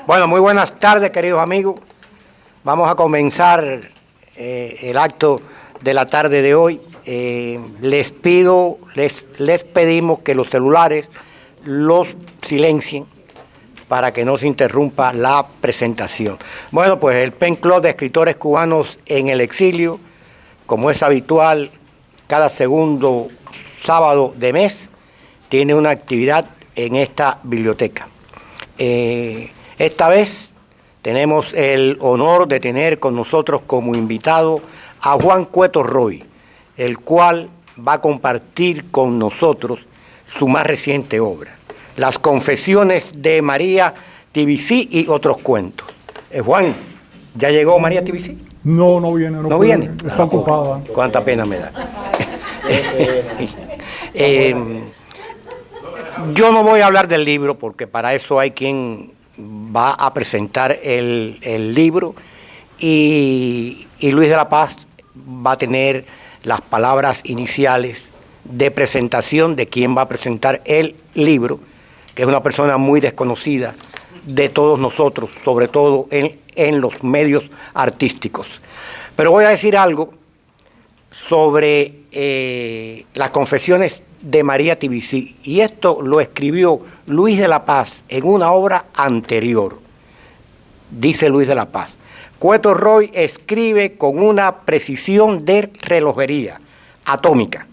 Bueno, muy buenas tardes, queridos amigos. Vamos a comenzar el acto de la tarde de hoy. Les pedimos que los celulares los silencien para que no se interrumpa la presentación. Bueno, pues el Pen Club de Escritores Cubanos en el Exilio, como es habitual, cada segundo sábado de mes, tiene una actividad en esta biblioteca. Esta vez tenemos el honor de tener con nosotros como invitado a Juan Cueto Roy, el cual va a compartir con nosotros su más reciente obra, Las Confesiones de María Tibisí y otros cuentos. Juan, ¿ya llegó María Tibisí? No, no viene. ¿No viene? Está ocupada. Cuánta pena me da. Yo no voy a hablar del libro porque para eso hay quien va a presentar el libro y Luis de la Paz va a tener las palabras iniciales de presentación de quien va a presentar el libro, que es una persona muy desconocida de todos nosotros, sobre todo en los medios artísticos. Pero voy a decir algo sobre las confesiones de María Tibisí, y esto lo escribió Luis de la Paz en una obra anterior. Dice Luis de la Paz: Cueto Roy escribe con una precisión de relojería atómica.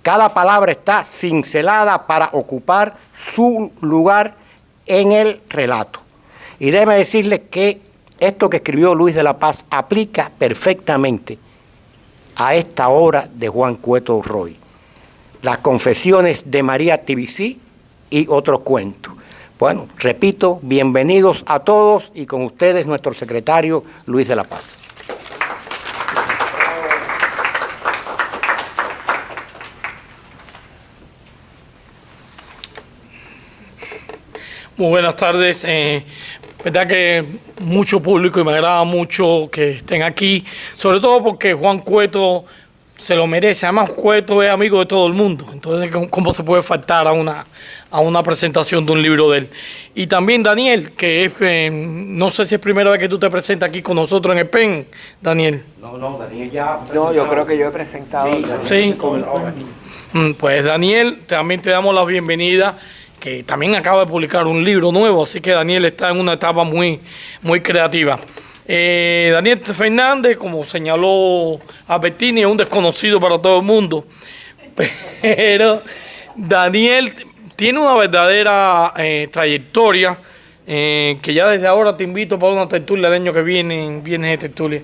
Cada palabra está cincelada para ocupar su lugar en el relato. Y déjeme decirles que esto que escribió Luis de la Paz aplica perfectamente a esta obra de Juan Cueto Roy, Las Confesiones de María Tibisí y otros cuentos. Bueno, repito, bienvenidos a todos y con ustedes nuestro secretario Luis de la Paz. Muy buenas tardes. Verdad que mucho público y me agrada mucho que estén aquí, sobre todo porque Juan Cueto se lo merece. Además, Cueto es amigo de todo el mundo, entonces ¿cómo se puede faltar a una presentación de un libro de él? Y también Daniel, que es, no sé si es primera vez que tú te presentas aquí con nosotros en el PEN, Daniel. No, Daniel ya... No, yo creo que yo he presentado. Sí. Pues Daniel, también te damos la bienvenida, que también acaba de publicar un libro nuevo, así que Daniel está en una etapa muy, muy creativa. Daniel Fernández, como señaló Albertini, es un desconocido para todo el mundo, pero Daniel tiene una verdadera trayectoria, que ya desde ahora te invito para una tertulia el año que viene de tertulia.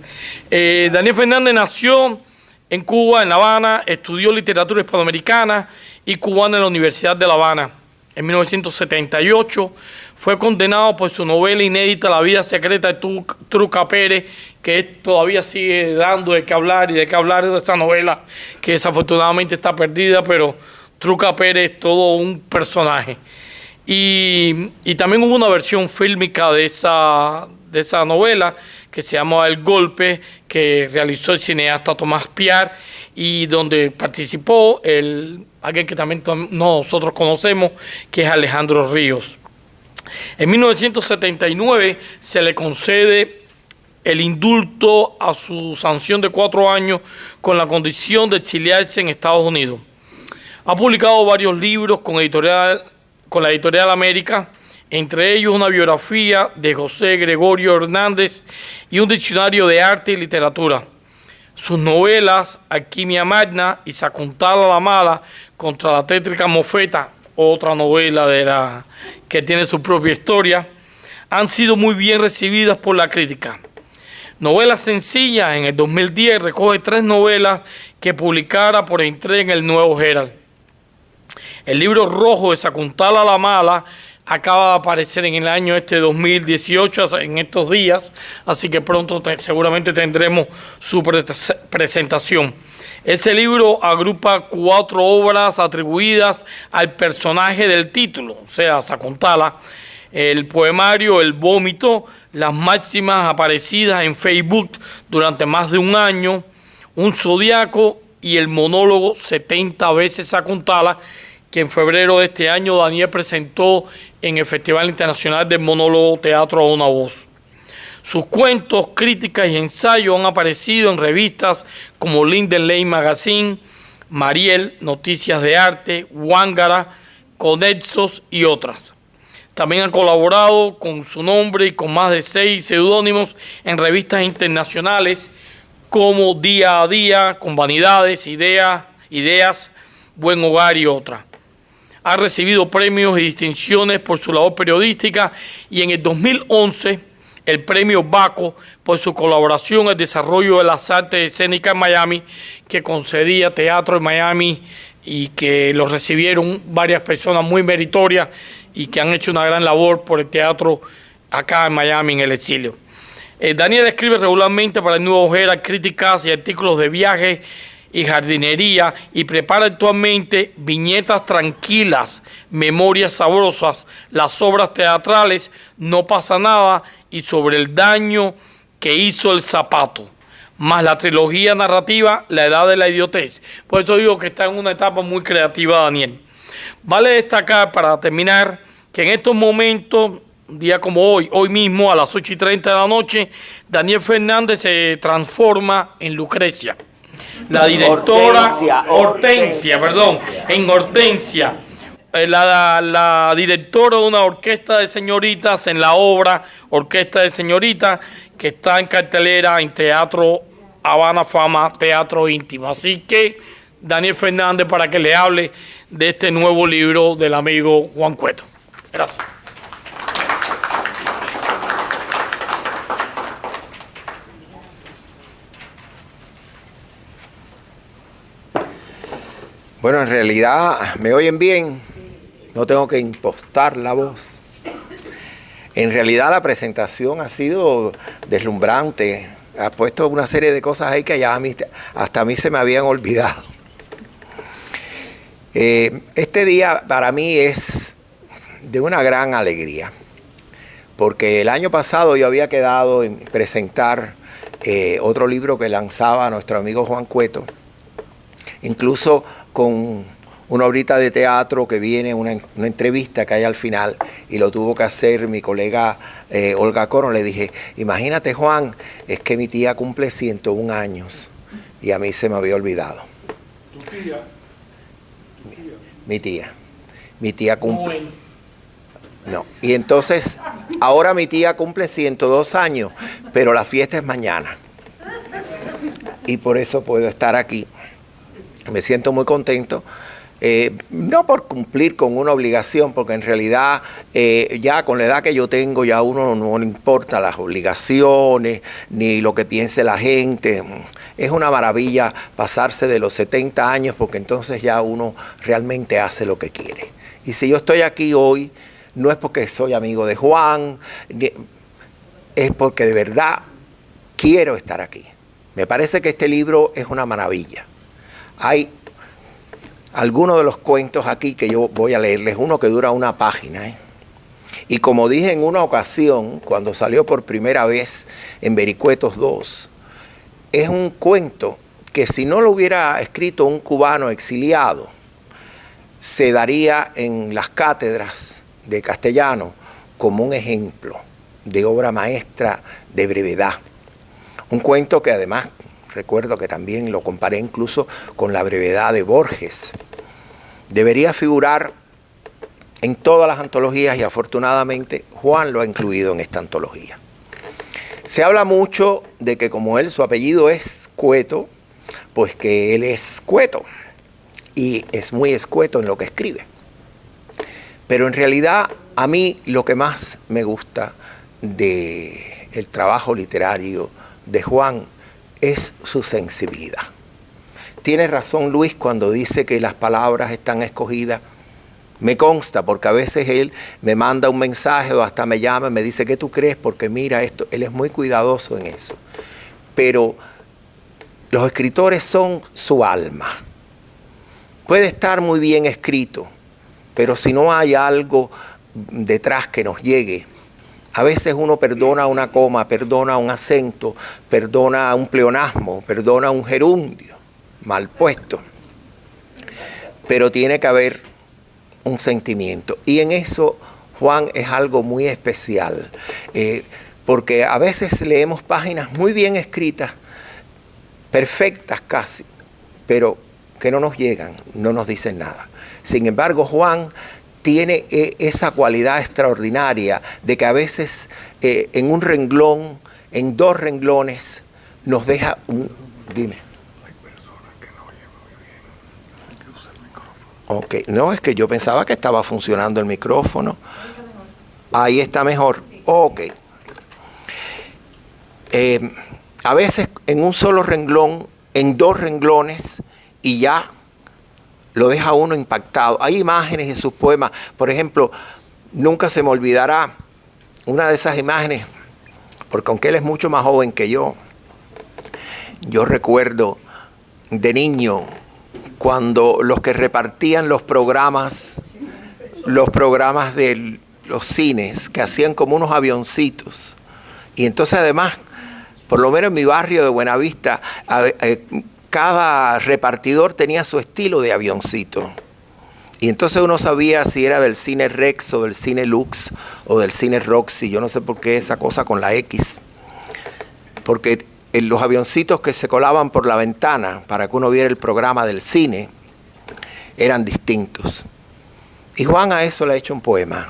Daniel Fernández nació en Cuba, en La Habana, estudió literatura hispanoamericana y cubana en la Universidad de La Habana. En 1978 fue condenado por su novela inédita La vida secreta de Truca Pérez, que todavía sigue dando de qué hablar de esa novela que desafortunadamente está perdida, pero Truca Pérez es todo un personaje. Y también hubo una versión fílmica de esa novela que se llama El Golpe, que realizó el cineasta Tomás Piar y donde participó alguien que también nosotros conocemos, que es Alejandro Ríos. En 1979 se le concede el indulto a su sanción de 4 años con la condición de exiliarse en Estados Unidos. Ha publicado varios libros con la editorial América, entre ellos una biografía de José Gregorio Hernández y un diccionario de arte y literatura. Sus novelas Alquimia Magna y Sakuntala la Mala contra la tétrica Mofeta, otra novela que tiene su propia historia, han sido muy bien recibidas por la crítica. Novelas sencillas, en el 2010 recoge 3 novelas que publicara por entrega en el Nuevo Herald. El libro rojo de Sakuntala la Mala acaba de aparecer en el año 2018, en estos días, así que pronto seguramente tendremos su presentación. Ese libro agrupa 4 obras atribuidas al personaje del título, o sea, Sakuntala, el poemario El Vómito, las máximas aparecidas en Facebook durante más de un año, un zodiaco y el monólogo 70 veces Sakuntala, que en febrero de este año Daniel presentó en el Festival Internacional del Monólogo Teatro a una Voz. Sus cuentos, críticas y ensayos han aparecido en revistas como Linden Lane Magazine, Mariel, Noticias de Arte, Wángara, Conexos y otras. También ha colaborado con su nombre y con más de 6 seudónimos en revistas internacionales como Día a Día, con Vanidades, Ideas, Buen Hogar y otras. Ha recibido premios y distinciones por su labor periodística y en el 2011 el premio Baco por su colaboración en el desarrollo de las artes escénicas en Miami, que concedía Teatro en Miami y que lo recibieron varias personas muy meritorias y que han hecho una gran labor por el teatro acá en Miami, en el exilio. Daniel escribe regularmente para el Nuevo Herald críticas y artículos de viaje y jardinería y prepara actualmente Viñetas Tranquilas, Memorias Sabrosas, las obras teatrales No pasa nada y Sobre el daño que hizo el zapato, más la trilogía narrativa La edad de la idiotez. Por eso digo que está en una etapa muy creativa Daniel. Vale destacar para terminar que en estos momentos, un día como hoy mismo a las 8:30 de la noche, Daniel Fernández se transforma en Lucrecia. La directora Hortensia, la directora de una orquesta de señoritas en la obra Orquesta de Señoritas, que está en cartelera en Teatro Habana Fama, Teatro Íntimo. Así que Daniel Fernández para que le hable de este nuevo libro del amigo Juan Cueto. Gracias. Bueno, en realidad, ¿me oyen bien? No tengo que impostar la voz. En realidad la presentación ha sido deslumbrante. Ha puesto una serie de cosas ahí que ya hasta a mí se me habían olvidado. Este día para mí es de una gran alegría, porque el año pasado yo había quedado en presentar otro libro que lanzaba nuestro amigo Juan Cueto, incluso con una obrita de teatro que viene, una entrevista que hay al final, y lo tuvo que hacer mi colega Olga Coro. Le dije, imagínate Juan, es que mi tía cumple 101 años y a mí se me había olvidado. ¿Tu tía? Mi tía cumple. No, y entonces ahora mi tía cumple 102 años, pero la fiesta es mañana. Y por eso puedo estar aquí. Me siento muy contento, no por cumplir con una obligación, porque en realidad ya con la edad que yo tengo ya uno no le importa las obligaciones ni lo que piense la gente. Es una maravilla pasarse de los 70 años, porque entonces ya uno realmente hace lo que quiere. Y si yo estoy aquí hoy, no es porque soy amigo de Juan, es porque de verdad quiero estar aquí. Me parece que este libro es una maravilla. Hay algunos de los cuentos aquí que yo voy a leerles, uno que dura una página. Y como dije en una ocasión, cuando salió por primera vez en Vericuetos 2, es un cuento que si no lo hubiera escrito un cubano exiliado, se daría en las cátedras de castellano como un ejemplo de obra maestra de brevedad. Un cuento que además recuerdo que también lo comparé incluso con La brevedad de Borges. Debería figurar en todas las antologías y afortunadamente Juan lo ha incluido en esta antología. Se habla mucho de que como su apellido es Cueto, pues que él es Cueto y es muy escueto en lo que escribe. Pero en realidad a mí lo que más me gusta del trabajo literario de Juan es su sensibilidad. Tiene razón Luis cuando dice que las palabras están escogidas. Me consta, porque a veces él me manda un mensaje o hasta me llama y me dice, ¿qué tú crees? Porque mira esto, él es muy cuidadoso en eso. Pero los escritores son su alma. Puede estar muy bien escrito, pero si no hay algo detrás que nos llegue, a veces uno perdona una coma, perdona un acento, perdona un pleonasmo, perdona un gerundio mal puesto. Pero tiene que haber un sentimiento. Y en eso Juan es algo muy especial, porque a veces leemos páginas muy bien escritas, perfectas casi, pero que no nos llegan, no nos dicen nada. Sin embargo, Juan tiene esa cualidad extraordinaria de que a veces en un renglón, en 2 renglones, nos deja un... Dime. Hay personas que no oyen muy bien. Hay que usar el micrófono. Ok, no, es que yo pensaba que estaba funcionando el micrófono. Ahí está mejor. Ok. A veces en un solo renglón, en 2 renglones, y ya lo deja uno impactado. Hay imágenes en sus poemas. Por ejemplo, nunca se me olvidará una de esas imágenes, porque aunque él es mucho más joven que yo recuerdo de niño cuando los que repartían los programas de los cines, que hacían como unos avioncitos. Y entonces además, por lo menos en mi barrio de Buenavista, cada repartidor tenía su estilo de avioncito. Y entonces uno sabía si era del cine Rex o del cine Lux o del cine Roxy. Yo no sé por qué esa cosa con la X. Porque los avioncitos que se colaban por la ventana para que uno viera el programa del cine eran distintos. Y Juan a eso le ha hecho un poema.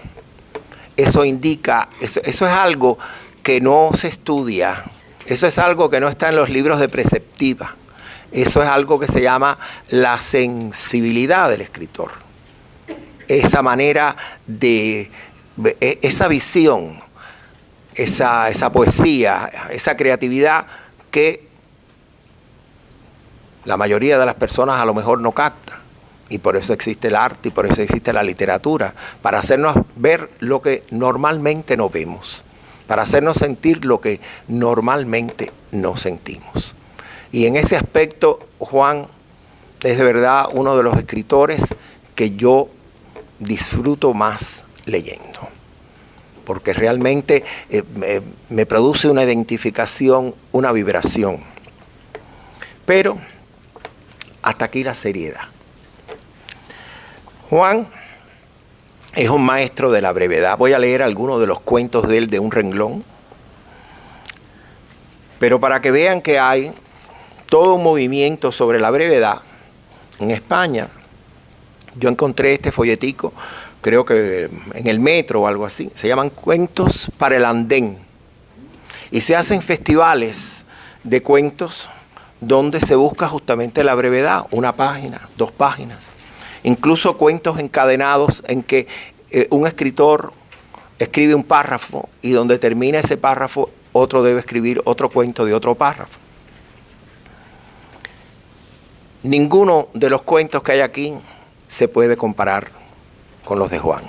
Eso indica, eso es algo que no se estudia. Eso es algo que no está en los libros de preceptiva. Eso es algo que se llama la sensibilidad del escritor. Esa manera de, esa visión, esa poesía, esa creatividad que la mayoría de las personas a lo mejor no capta. Y por eso existe el arte y por eso existe la literatura, para hacernos ver lo que normalmente no vemos, para hacernos sentir lo que normalmente no sentimos. Y en ese aspecto, Juan es de verdad uno de los escritores que yo disfruto más leyendo, porque realmente me produce una identificación, una vibración. Pero hasta aquí la seriedad. Juan es un maestro de la brevedad. Voy a leer algunos de los cuentos de él de un renglón, pero para que vean que hay todo un movimiento sobre la brevedad. En España, yo encontré este folletico, creo que en el metro o algo así, se llaman Cuentos para el Andén. Y se hacen festivales de cuentos donde se busca justamente la brevedad, 1 página, 2 páginas. Incluso cuentos encadenados en que un escritor escribe un párrafo y donde termina ese párrafo, otro debe escribir otro cuento de otro párrafo. Ninguno de los cuentos que hay aquí se puede comparar con los de Juan.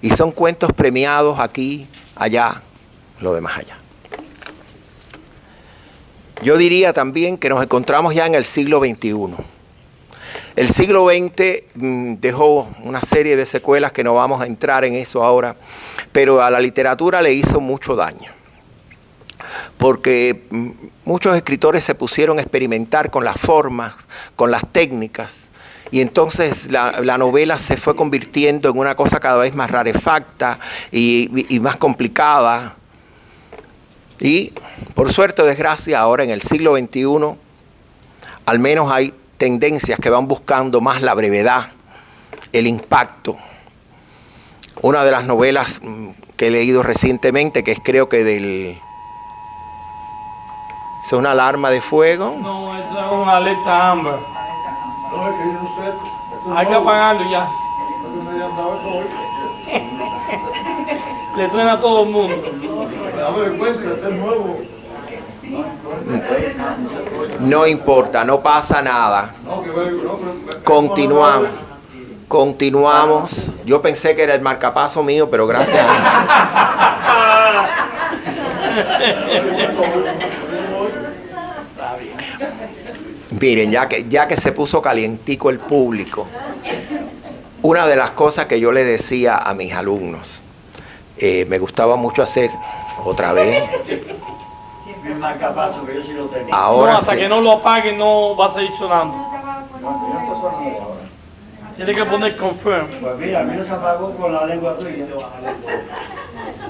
Y son cuentos premiados aquí, allá, lo demás allá. Yo diría también que nos encontramos ya en el siglo XXI. El siglo XX dejó una serie de secuelas que no vamos a entrar en eso ahora, pero a la literatura le hizo mucho daño. Porque muchos escritores se pusieron a experimentar con las formas, con las técnicas, y entonces la novela se fue convirtiendo en una cosa cada vez más rarefacta y más complicada. Y por suerte o desgracia, ahora en el siglo XXI, al menos hay tendencias que van buscando más la brevedad, el impacto. Una de las novelas que he leído recientemente, que es creo que del... ¿Es una alarma de fuego? No, eso es una alerta Amber. No, es que yo no sé. Hay que apagarlo ya. Le suena a todo el mundo. Me da vergüenza, este es nuevo. No importa, no pasa nada. No, que no, Continuamos. Yo pensé que era el marcapaso mío, pero gracias a... Miren, ya que se puso calientico el público, una de las cosas que yo le decía a mis alumnos, me gustaba mucho hacer, otra vez, El marcapaso, que yo sí lo tenía. ahora No, hasta sí. que no lo apague no va a seguir sonando. No está sonando ahora. Tiene que poner confirm. Pues mira, a mí no se apagó con la lengua tuya.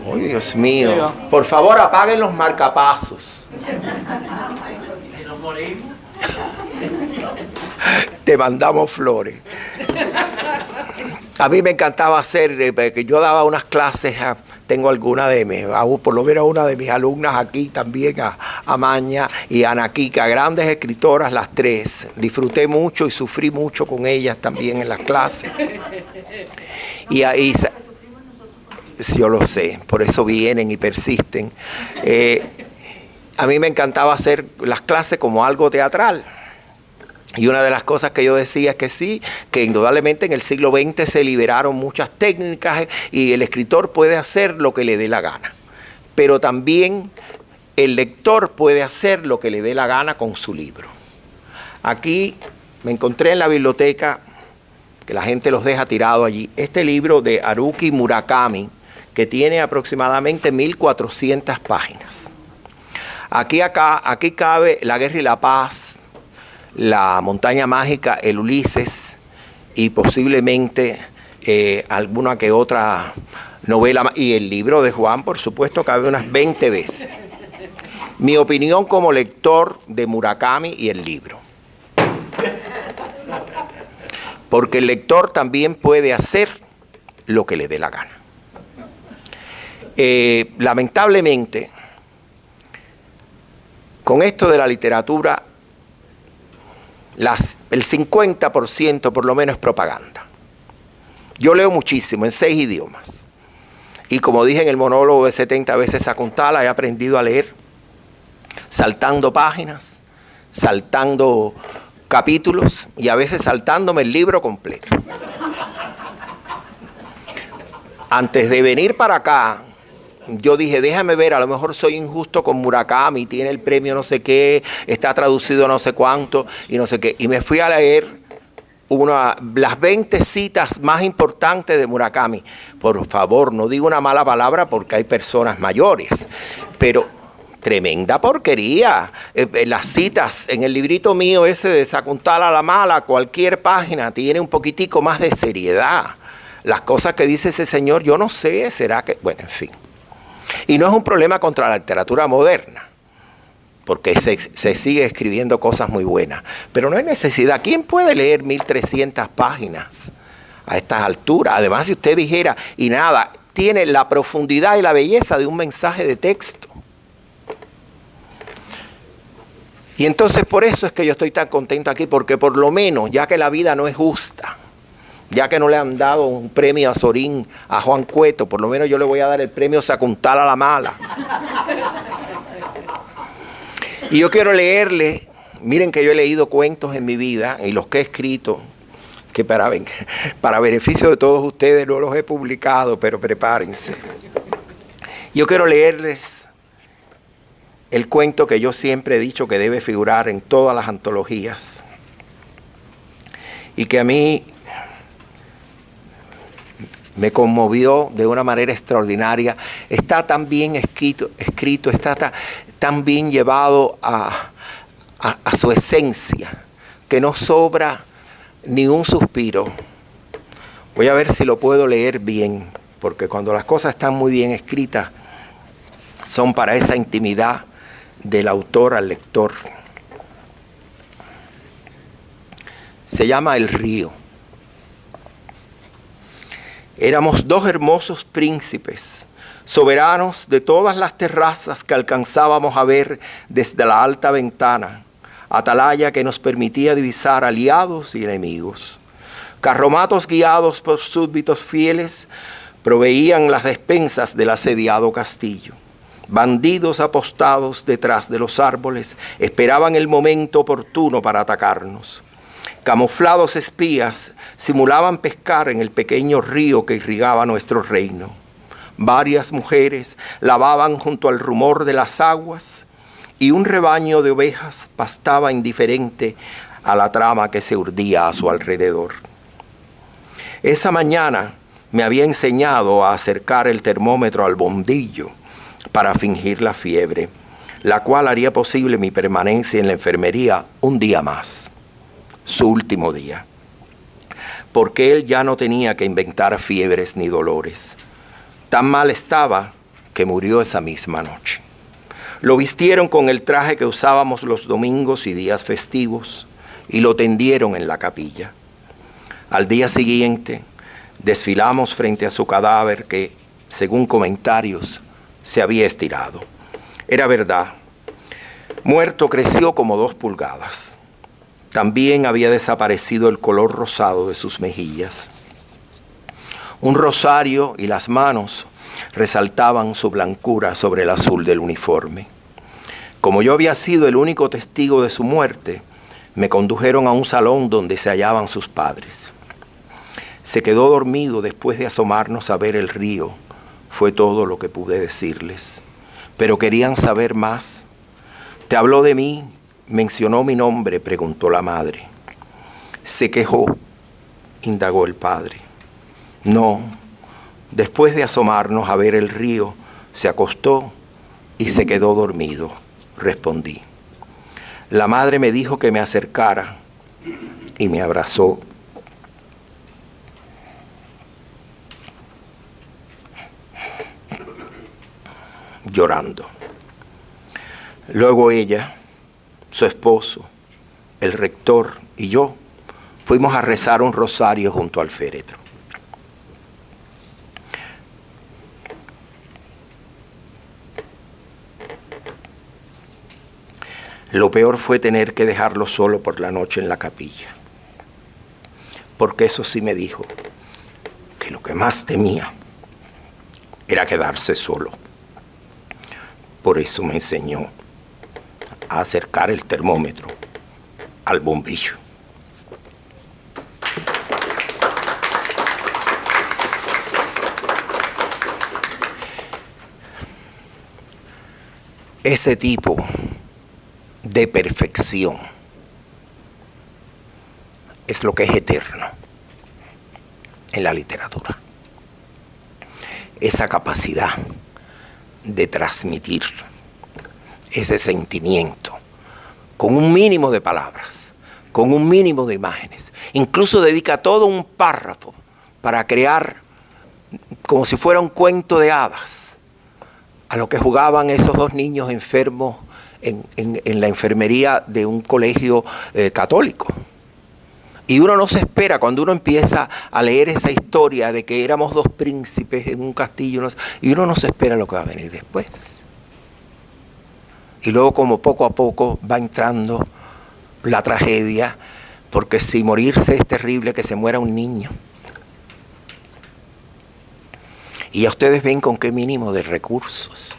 Ay, Dios mío. Por favor, apaguen los marcapasos. Te mandamos flores. A mí me encantaba hacer, que yo daba unas clases, tengo alguna por lo menos una de mis alumnas aquí también, a Maña y a Ana Kika, grandes escritoras las tres. Disfruté mucho y sufrí mucho con ellas también en las clases. Y ahí, yo lo sé, por eso vienen y persisten. A mí me encantaba hacer las clases como algo teatral. Y una de las cosas que yo decía es que sí, que indudablemente en el siglo XX se liberaron muchas técnicas y el escritor puede hacer lo que le dé la gana. Pero también el lector puede hacer lo que le dé la gana con su libro. Aquí me encontré en la biblioteca, que la gente los deja tirados allí, este libro de Haruki Murakami, que tiene aproximadamente 1400 páginas. Aquí cabe La Guerra y la Paz, La Montaña Mágica, El Ulises y posiblemente alguna que otra novela. Y el libro de Juan, por supuesto, cabe unas 20 veces. Mi opinión como lector de Murakami y el libro. Porque el lector también puede hacer lo que le dé la gana. Lamentablemente, con esto de la literatura, el 50% por lo menos es propaganda. Yo leo muchísimo, en 6 idiomas. Y como dije en el monólogo de 70 veces Sakuntala, he aprendido a leer saltando páginas, saltando capítulos y a veces saltándome el libro completo. Antes de venir para acá, yo dije, déjame ver, a lo mejor soy injusto con Murakami, tiene el premio no sé qué, está traducido no sé cuánto y no sé qué. Y me fui a leer las 20 citas más importantes de Murakami. Por favor, no digo una mala palabra porque hay personas mayores, pero tremenda porquería. Las citas en el librito mío ese de Sakuntala la Mala, cualquier página tiene un poquitico más de seriedad. Las cosas que dice ese señor, yo no sé, será que... Bueno, en fin. Y no es un problema contra la literatura moderna, porque se sigue escribiendo cosas muy buenas. Pero no hay necesidad. ¿Quién puede leer 1300 páginas a estas alturas? Además, si usted dijera, y nada, tiene la profundidad y la belleza de un mensaje de texto. Y entonces por eso es que yo estoy tan contento aquí, porque por lo menos, ya que la vida no es justa, ya que no le han dado un premio a Sorín, a Juan Cueto, por lo menos yo le voy a dar el premio Sakuntala la Mala. Y yo quiero leerle, miren que yo he leído cuentos en mi vida y los que he escrito, que para beneficio de todos ustedes no los he publicado, pero prepárense. Yo quiero leerles el cuento que yo siempre he dicho que debe figurar en todas las antologías y que a mí me conmovió de una manera extraordinaria. Está tan bien escrito, está tan bien llevado a su esencia, que no sobra ni un suspiro. Voy a ver si lo puedo leer bien, porque cuando las cosas están muy bien escritas, son para esa intimidad del autor al lector. Se llama El río. Éramos 2 hermosos príncipes, soberanos de todas las terrazas que alcanzábamos a ver desde la alta ventana, atalaya que nos permitía divisar aliados y enemigos. Carromatos guiados por súbditos fieles proveían las despensas del asediado castillo. Bandidos apostados detrás de los árboles esperaban el momento oportuno para atacarnos. Camuflados espías simulaban pescar en el pequeño río que irrigaba nuestro reino. Varias mujeres lavaban junto al rumor de las aguas y un rebaño de ovejas pastaba indiferente a la trama que se urdía a su alrededor. Esa mañana me había enseñado a acercar el termómetro al bombillo para fingir la fiebre, la cual haría posible mi permanencia en la enfermería un día más. Su último día. porque él ya no tenía que inventar fiebres ni dolores. Tan mal estaba que murió esa misma noche. Lo vistieron con el traje que usábamos los domingos y días festivos y lo tendieron en la capilla. Al día siguiente desfilamos frente a su cadáver que, según comentarios, se había estirado. Era verdad. Muerto creció como 2 pulgadas. También había desaparecido el color rosado de sus mejillas. Un rosario y las manos resaltaban su blancura sobre el azul del uniforme. Como yo había sido el único testigo de su muerte, me condujeron a un salón donde se hallaban sus padres. Se quedó dormido después de asomarnos a ver el río. Fue todo lo que pude decirles. Pero querían saber más. ¿Te habló de mí? ¿Mencionó mi nombre?, preguntó la madre. ¿Se quejó?, indagó el padre. No. Después de asomarnos a ver el río, se acostó y se quedó dormido, respondí. La madre me dijo que me acercara y me abrazó. Llorando. Luego ella, su esposo, el rector y yo fuimos a rezar un rosario junto al féretro. Lo peor fue tener que dejarlo solo por la noche en la capilla, porque eso sí me dijo que lo que más temía era quedarse solo. Por eso me enseñó a acercar el termómetro al bombillo. Ese tipo de perfección es lo que es eterno en la literatura. Esa capacidad de transmitir ese sentimiento con un mínimo de palabras, con un mínimo de imágenes. Incluso dedica todo un párrafo para crear como si fuera un cuento de hadas a lo que jugaban esos 2 niños enfermos en la enfermería de un colegio católico. Y uno no se espera, cuando uno empieza a leer esa historia de que éramos 2 príncipes en un castillo, y uno no se espera lo que va a venir después. Y luego, como poco a poco va entrando la tragedia, porque si morirse es terrible, que se muera un niño. Y ya ustedes ven con qué mínimo de recursos.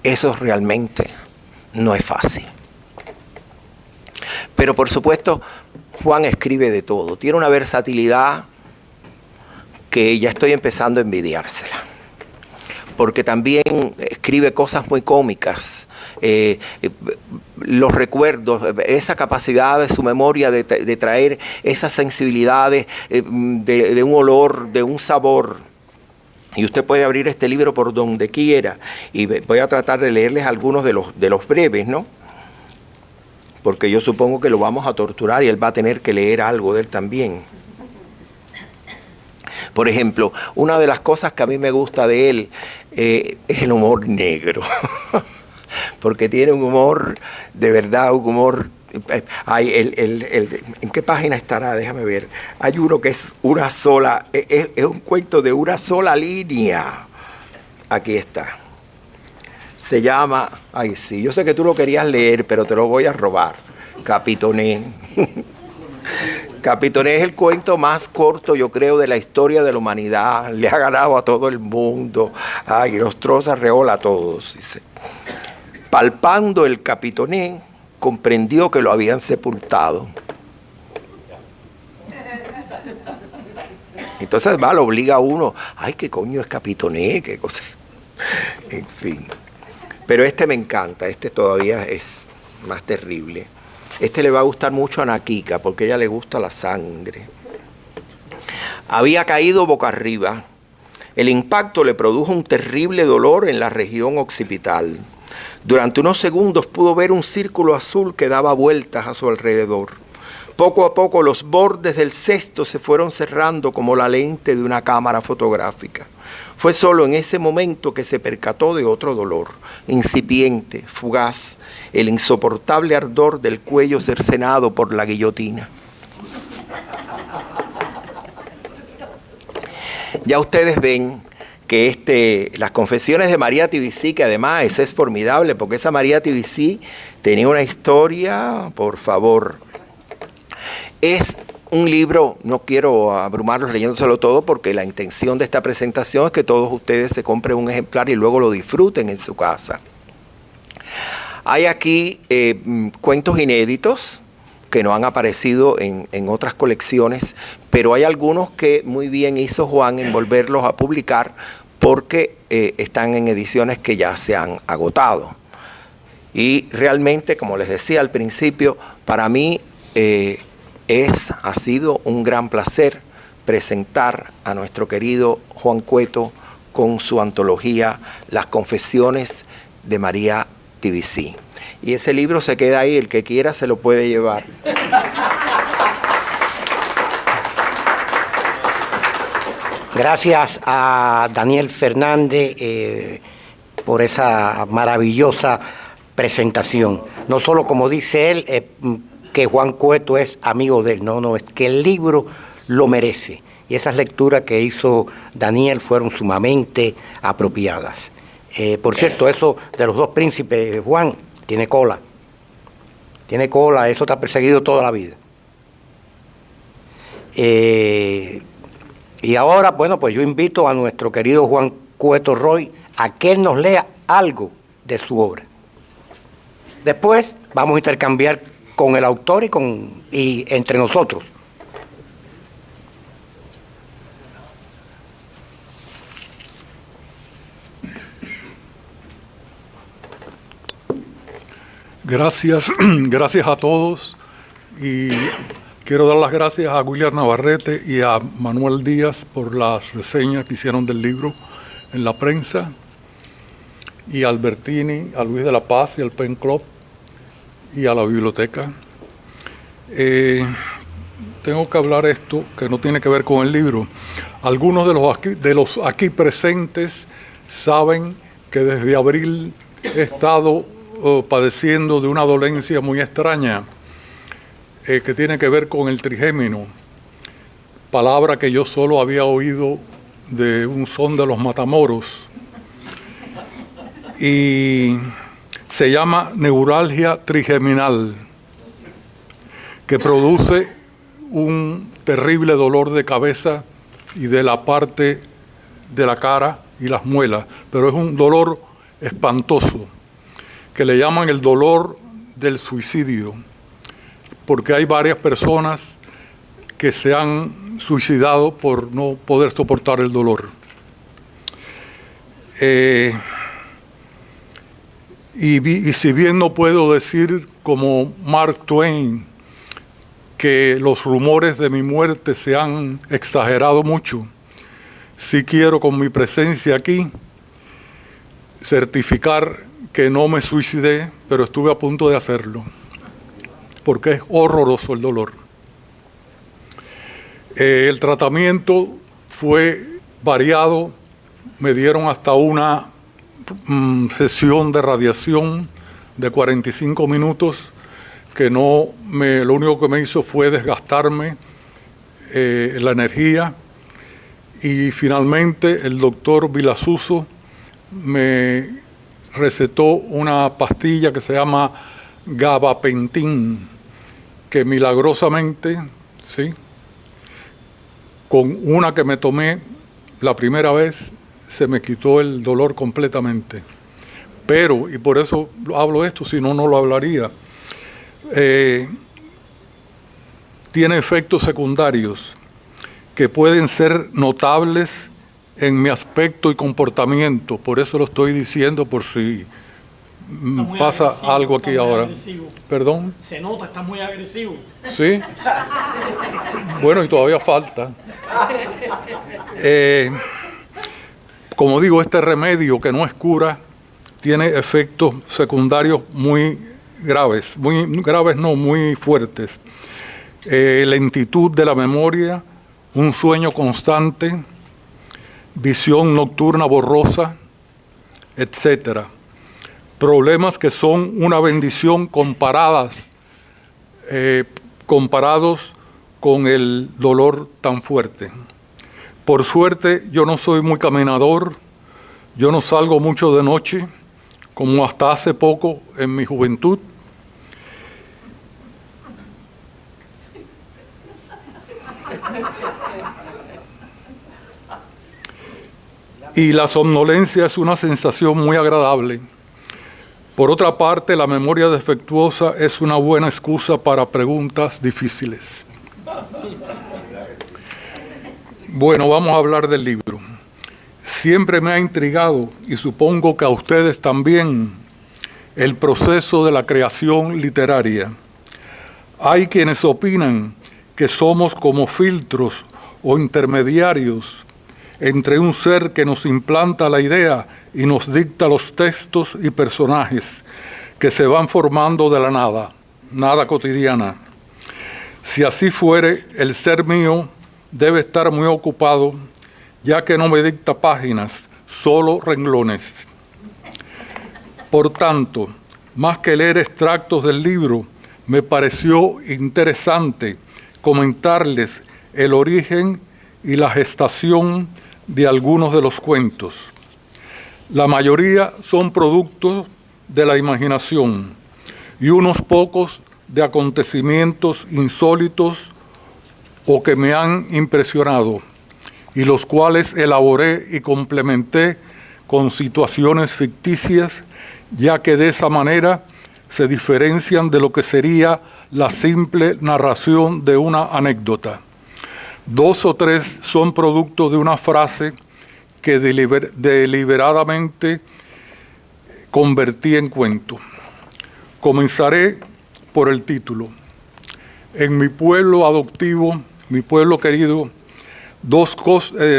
Eso realmente no es fácil. Pero por supuesto, Juan escribe de todo. Tiene una versatilidad que ya estoy empezando a envidiársela. Porque también escribe cosas muy cómicas. Los recuerdos, esa capacidad de su memoria de traer esas sensibilidades de un olor, de un sabor. Y usted puede abrir este libro por donde quiera. Y voy a tratar de leerles algunos de los breves, ¿no? Porque yo supongo que lo vamos a torturar y él va a tener que leer algo de él también. Por ejemplo, una de las cosas que a mí me gusta de él es el humor negro. Porque tiene un humor, de verdad, un humor... ¿En qué página estará? Déjame ver. Hay uno que es una sola, es un cuento de una sola línea. Aquí está. Se llama, ay sí, yo sé que tú lo querías leer, pero te lo voy a robar. Capitoné. Capitoné es el cuento más corto, yo creo, de la historia de la humanidad. Le ha ganado a todo el mundo. Ay, los trozos arreola a todos. Dice. Palpando el Capitoné, comprendió que lo habían sepultado. Entonces lo obliga a uno. Ay, qué coño es Capitoné, qué cosa. En fin. Pero este me encanta, este todavía es más terrible. Este le va a gustar mucho a Naquica, porque a ella le gusta la sangre. Había caído boca arriba. El impacto le produjo un terrible dolor en la región occipital. Durante unos segundos pudo ver un círculo azul que daba vueltas a su alrededor. Poco a poco los bordes del cesto se fueron cerrando como la lente de una cámara fotográfica. Fue solo en ese momento que se percató de otro dolor, incipiente, fugaz, el insoportable ardor del cuello cercenado por la guillotina. Ya ustedes ven que las confesiones de María TBC, que además ese es formidable, porque esa María TBC tenía una historia, por favor. Es un libro, no quiero abrumarlos leyéndoselo todo, porque la intención de esta presentación es que todos ustedes se compren un ejemplar y luego lo disfruten en su casa. Hay aquí cuentos inéditos que no han aparecido en otras colecciones, pero hay algunos que muy bien hizo Juan en volverlos a publicar porque están en ediciones que ya se han agotado. Y realmente, como les decía al principio, para mí ha sido un gran placer presentar a nuestro querido Juan Cueto con su antología Las Confesiones de María TBC. Y ese libro se queda ahí, el que quiera se lo puede llevar. Gracias a Daniel Fernández por esa maravillosa presentación. No solo, como dice él, que Juan Cueto es amigo de él, no, es que el libro lo merece. Y esas lecturas que hizo Daniel fueron sumamente apropiadas. Por cierto, eso de los dos príncipes, Juan, tiene cola. Tiene cola, eso te ha perseguido toda la vida. Y ahora, bueno, pues yo invito a nuestro querido Juan Cueto Roy a que él nos lea algo de su obra. Después vamos a intercambiar con el autor y entre nosotros. Gracias a todos y quiero dar las gracias a William Navarrete y a Manuel Díaz por las reseñas que hicieron del libro en la prensa, y a Albertini, a Luis de la Paz y al Pen Club y a la biblioteca. Tengo que hablar esto que no tiene que ver con el libro. Algunos de los aquí presentes saben que desde abril he estado padeciendo de una dolencia muy extraña que tiene que ver con el trigémino, palabra que yo solo había oído de un son de los Matamoros, y se llama neuralgia trigeminal, que produce un terrible dolor de cabeza y de la parte de la cara y las muelas, pero es un dolor espantoso, que le llaman el dolor del suicidio, porque hay varias personas que se han suicidado por no poder soportar el dolor. Y si bien no puedo decir como Mark Twain que los rumores de mi muerte se han exagerado mucho, sí quiero con mi presencia aquí certificar que no me suicidé, pero estuve a punto de hacerlo, porque es horroroso el dolor. El tratamiento fue variado, me dieron hasta una sesión de radiación de 45 minutos, que lo único que me hizo fue desgastarme la energía, y finalmente el doctor Vilasuso me recetó una pastilla que se llama gabapentin, que milagrosamente, ¿sí?, con una que me tomé la primera vez, se me quitó el dolor completamente. Pero, y por eso hablo esto, si no, no lo hablaría, tiene efectos secundarios que pueden ser notables en mi aspecto y comportamiento. Por eso lo estoy diciendo, por si pasa agresivo, algo aquí ahora. Agresivo. ¿Perdón? Se nota, está muy agresivo. ¿Sí? Bueno, y todavía falta. Como digo, este remedio, que no es cura, tiene efectos secundarios muy graves, muy fuertes, lentitud de la memoria, un sueño constante, visión nocturna borrosa, etc. Problemas que son una bendición comparados con el dolor tan fuerte. Por suerte, yo no soy muy caminador, yo no salgo mucho de noche, como hasta hace poco en mi juventud. Y la somnolencia es una sensación muy agradable. Por otra parte, la memoria defectuosa es una buena excusa para preguntas difíciles. Bueno, vamos a hablar del libro. Siempre me ha intrigado, y supongo que a ustedes también, el proceso de la creación literaria. Hay quienes opinan que somos como filtros o intermediarios entre un ser que nos implanta la idea y nos dicta los textos y personajes que se van formando de la nada cotidiana. Si así fuere, el ser mío debe estar muy ocupado, ya que no me dicta páginas, solo renglones. Por tanto, más que leer extractos del libro, me pareció interesante comentarles el origen y la gestación de algunos de los cuentos. La mayoría son productos de la imaginación y unos pocos de acontecimientos insólitos o que me han impresionado, y los cuales elaboré y complementé con situaciones ficticias, ya que de esa manera se diferencian de lo que sería la simple narración de una anécdota. 2 o 3 son producto de una frase que deliberadamente convertí en cuento. Comenzaré por el título. En mi pueblo adoptivo, mi pueblo querido,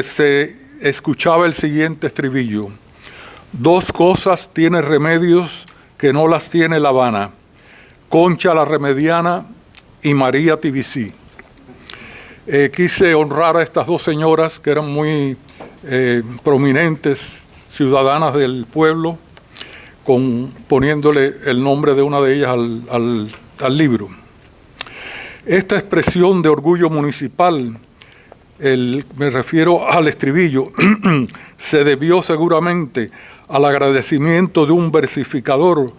se escuchaba el siguiente estribillo. 2 cosas tiene remedios que no las tiene La Habana: Concha la Remediana y María Tibicí. Quise honrar a estas 2 señoras que eran muy prominentes ciudadanas del pueblo, poniéndole el nombre de una de ellas al libro. Esta expresión de orgullo municipal, me refiero al estribillo, se debió seguramente al agradecimiento de un versificador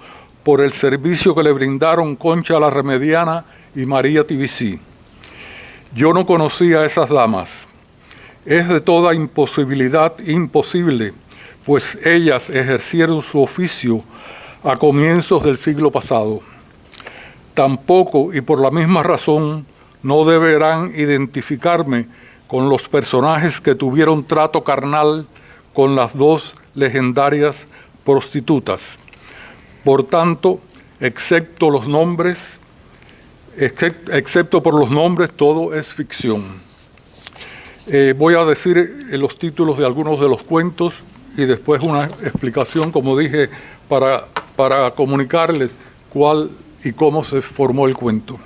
por el servicio que le brindaron Concha la Remediana y María Tibicí. Yo no conocía a esas damas. Es de toda imposibilidad imposible, pues ellas ejercieron su oficio a comienzos del siglo pasado. Tampoco, y por la misma razón, no deberán identificarme con los personajes que tuvieron trato carnal con las 2 legendarias prostitutas. Por tanto, excepto por los nombres, todo es ficción. Voy a decir los títulos de algunos de los cuentos y después una explicación, como dije, para comunicarles cuál y cómo se formó el cuento.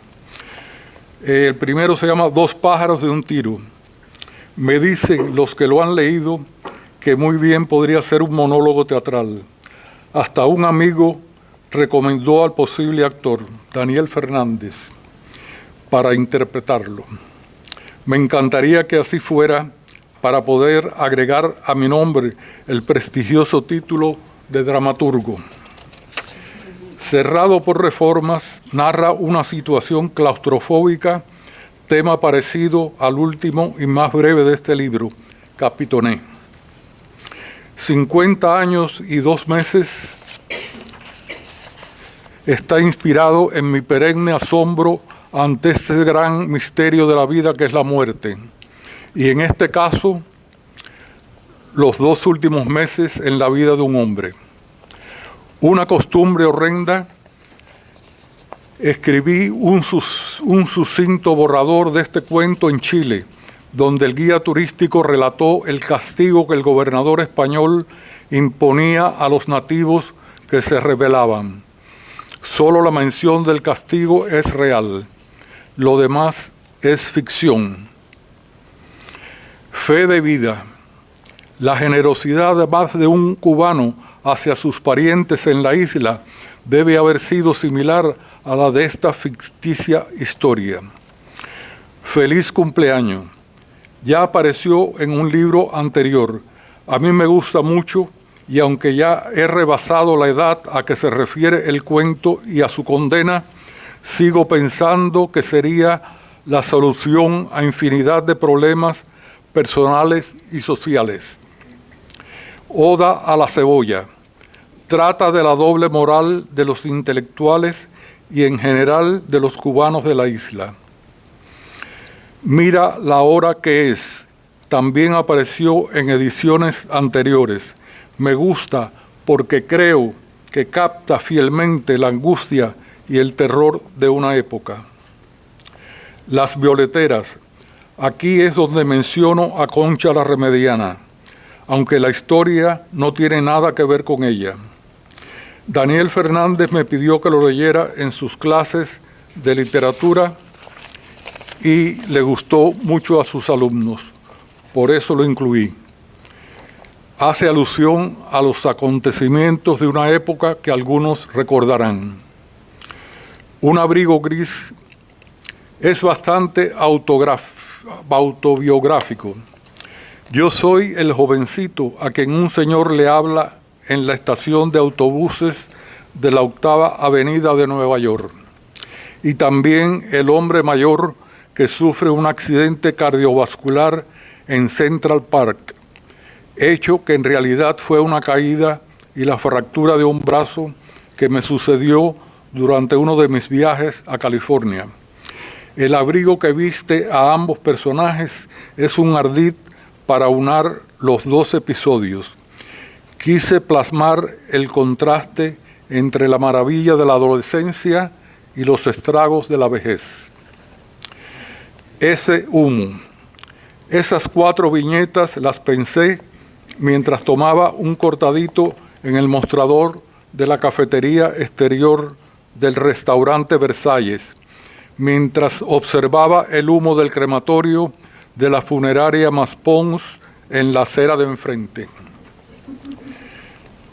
El primero se llama 2 pájaros de un tiro. Me dicen los que lo han leído que muy bien podría ser un monólogo teatral. Hasta un amigo recomendó al posible actor, Daniel Fernández, para interpretarlo. Me encantaría que así fuera, para poder agregar a mi nombre el prestigioso título de dramaturgo. Cerrado por reformas, narra una situación claustrofóbica, tema parecido al último y más breve de este libro, Capitoné. 50 años y 2 meses está inspirado en mi perenne asombro ante este gran misterio de la vida que es la muerte. Y en este caso, los 2 últimos meses en la vida de un hombre. Una costumbre horrenda, escribí un sucinto borrador de este cuento en Chile, donde el guía turístico relató el castigo que el gobernador español imponía a los nativos que se rebelaban. Solo la mención del castigo es real. Lo demás es ficción. Fe de vida. La generosidad de más de un cubano hacia sus parientes en la isla debe haber sido similar a la de esta ficticia historia. Feliz cumpleaños. Ya apareció en un libro anterior. A mí me gusta mucho y aunque ya he rebasado la edad a que se refiere el cuento y a su condena, sigo pensando que sería la solución a infinidad de problemas personales y sociales. Oda a la cebolla. Trata de la doble moral de los intelectuales y en general de los cubanos de la isla. Mira la hora que es. También apareció en ediciones anteriores. Me gusta porque creo que capta fielmente la angustia y el terror de una época. Las violeteras. Aquí es donde menciono a Concha la Remediana, aunque la historia no tiene nada que ver con ella. Daniel Fernández me pidió que lo leyera en sus clases de literatura y le gustó mucho a sus alumnos, por eso lo incluí. Hace alusión a los acontecimientos de una época que algunos recordarán. Un abrigo gris es bastante autobiográfico. Yo soy el jovencito a quien un señor le habla en la estación de autobuses de la 8ª Avenida de Nueva York. Y también el hombre mayor que sufre un accidente cardiovascular en Central Park, hecho que en realidad fue una caída y la fractura de un brazo que me sucedió durante uno de mis viajes a California. El abrigo que viste a ambos personajes es un ardid para unar los dos episodios. Quise plasmar el contraste entre la maravilla de la adolescencia y los estragos de la vejez. Ese humo. Esas 4 viñetas las pensé mientras tomaba un cortadito en el mostrador de la cafetería exterior del restaurante Versalles, mientras observaba el humo del crematorio de la funeraria Maspons en la acera de enfrente.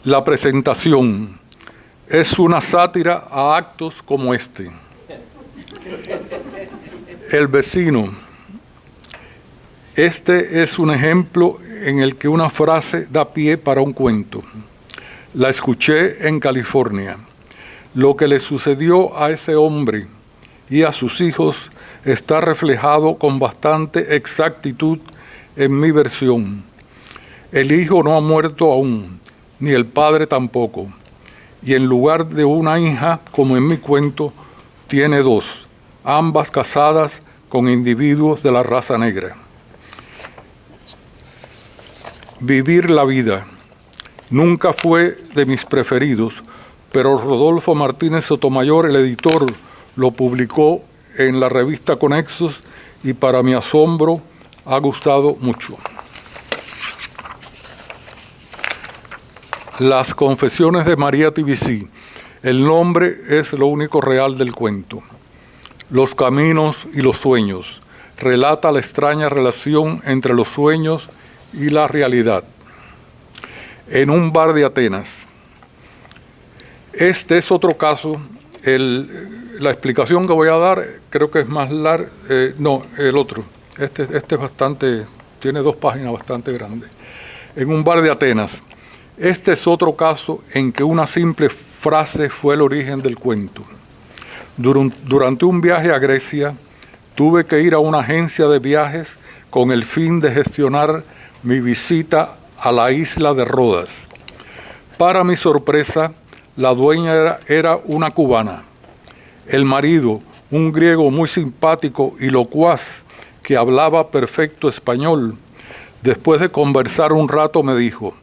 La presentación es una sátira a actos como este. El vecino. Este es un ejemplo en el que una frase da pie para un cuento. La escuché en California. Lo que le sucedió a ese hombre y a sus hijos está reflejado con bastante exactitud en mi versión. El hijo no ha muerto aún, ni el padre tampoco. Y en lugar de una hija, como en mi cuento, tiene 2, ambas casadas con individuos de la raza negra. Vivir la vida. Nunca fue de mis preferidos, pero Rodolfo Martínez Sotomayor, el editor, lo publicó en la revista Conexos y para mi asombro ha gustado mucho. Las confesiones de María TBC. El nombre es lo único real del cuento. Los caminos y los sueños. Relata la extraña relación entre los sueños y la realidad. En un bar de Atenas. Este es otro caso. La explicación que voy a dar creo que es más larga. No, el otro. Este es bastante, tiene 2 páginas bastante grandes. En un bar de Atenas. Este es otro caso en que una simple frase fue el origen del cuento. Durante un viaje a Grecia, tuve que ir a una agencia de viajes con el fin de gestionar mi visita a la isla de Rodas. Para mi sorpresa, la dueña era una cubana. El marido, un griego muy simpático y locuaz, que hablaba perfecto español. Después de conversar un rato me dijo: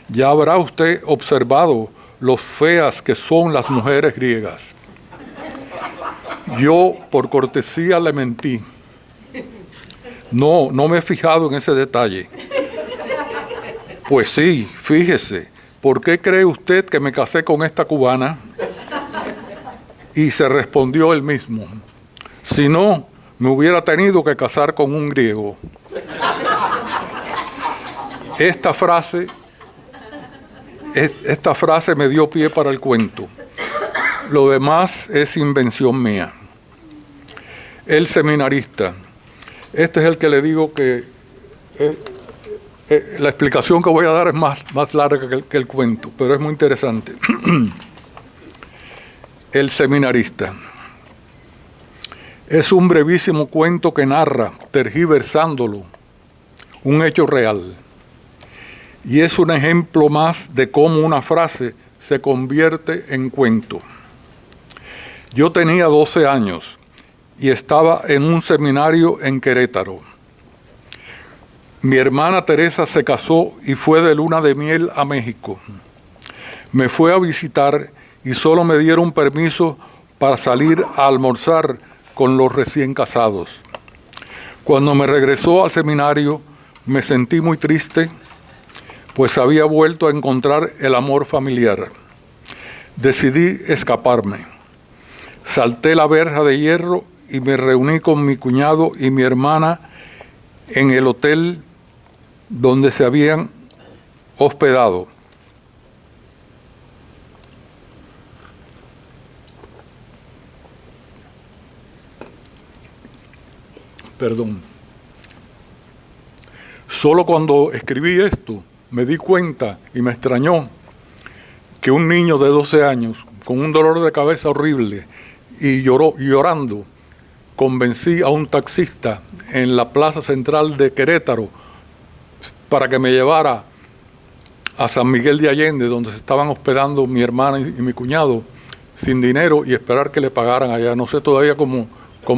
ya habrá usted observado lo feas que son las mujeres griegas. Yo, por cortesía, le mentí. No me he fijado en ese detalle. Pues sí, fíjese, ¿por qué cree usted que me casé con esta cubana? Y se respondió él mismo: si no, me hubiera tenido que casar con un griego. Esta frase me dio pie para el cuento. Lo demás es invención mía. El seminarista. Este es el que le digo que la explicación que voy a dar es más larga que el cuento, pero es muy interesante. El seminarista. Es un brevísimo cuento que narra, tergiversándolo, un hecho real. Y es un ejemplo más de cómo una frase se convierte en cuento. Yo tenía 12 años y estaba en un seminario en Querétaro. Mi hermana Teresa se casó y fue de luna de miel a México. Me fue a visitar y solo me dieron permiso para salir a almorzar con los recién casados. Cuando me regresó al seminario, me sentí muy triste, pues había vuelto a encontrar el amor familiar. Decidí escaparme. Salté la verja de hierro y me reuní con mi cuñado y mi hermana en el hotel donde se habían hospedado. Perdón. Solo cuando escribí esto me di cuenta y me extrañó que un niño de 12 años con un dolor de cabeza horrible y llorando, convencí a un taxista en la plaza central de Querétaro para que me llevara a San Miguel de Allende, donde se estaban hospedando mi hermana y mi cuñado, sin dinero y esperar que le pagaran allá. No sé todavía cómo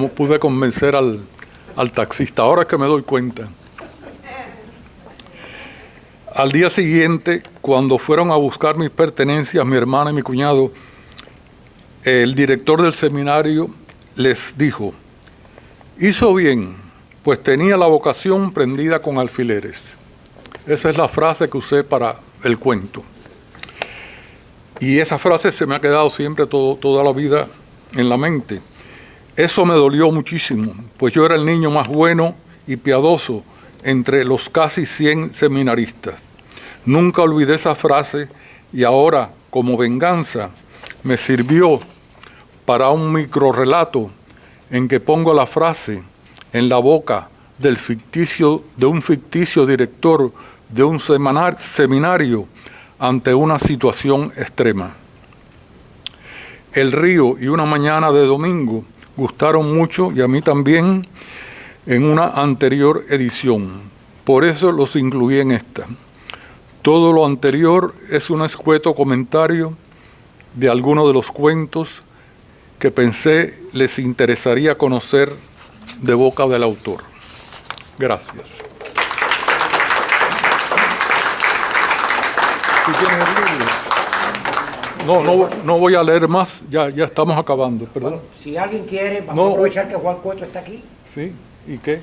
pude convencer al taxista. Ahora es que me doy cuenta. Al día siguiente, cuando fueron a buscar mis pertenencias, mi hermana y mi cuñado, el director del seminario les dijo: hizo bien, pues tenía la vocación prendida con alfileres. Esa es la frase que usé para el cuento. Y esa frase se me ha quedado siempre toda la vida en la mente. Eso me dolió muchísimo, pues yo era el niño más bueno y piadoso entre los casi 100 seminaristas. Nunca olvidé esa frase y ahora, como venganza, me sirvió para un microrrelato en que pongo la frase en la boca de un ficticio director de un seminario ante una situación extrema. El río y una mañana de domingo gustaron mucho y a mí también en una anterior edición. Por eso los incluí en esta. Todo lo anterior es un escueto comentario de algunos de los cuentos que pensé les interesaría conocer de boca del autor. Gracias. ¿Tú tienes el libro? No voy a leer más, ya estamos acabando, perdón. Bueno, si alguien quiere, vamos a aprovechar que Juan Cueto está aquí Sí, ¿y qué?